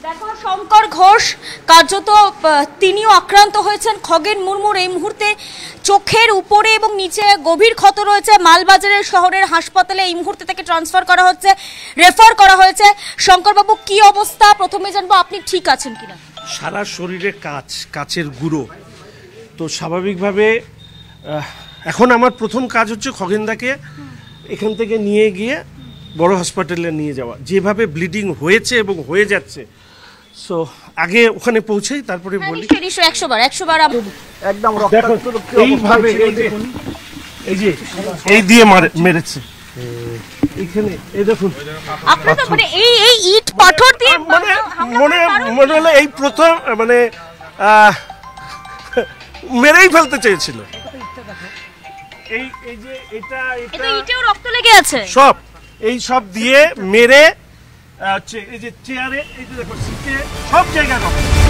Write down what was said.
দেখো শঙ্কর ঘোষ কার্যত তিনিও আক্রান্ত হয়েছেন। খগেন মুর্মুর এই মুহূর্তে চোখের উপরে এবং নিচে গভীর ক্ষত রয়েছে। মালবাজারের শহরের হাসপাতালে এই মুহূর্তে তাকে ট্রান্সফার করা হচ্ছে, রেফার করা হয়েছে। শঙ্করবাবু কি অবস্থা প্রথমে জানবো, আপনি ঠিক আছেন কিনা? সারা শরীরে কাচের গুঁড়ো, তো স্বাভাবিকভাবে এখন আমার প্রথম কাজ হচ্ছে খগেনদাকে এখান থেকে নিয়ে গিয়ে বড় হসপিটালে নিয়ে যাওয়া। যেভাবে ব্লিডিং হয়েছে এবং হয়ে যাচ্ছে, সো আগে ওখানে পৌঁছেই তারপরে বলি। 100 বার একদম এইভাবে এই যে এই দিয়ে মেরেছে এইখানে, এই দেখুন। আপনি তো মানে এই ইট পাথর দিয়ে মনে হলো এই প্রথম মানে মেরেই ফেলতে চেয়েছিল। এই যে এটা ইটেও রক্ত লেগে আছে, সব এই সব দিয়ে মেরে এই যে চেয়ারে, এই যে দেখো সিটে, সব জায়গায় রক্ত।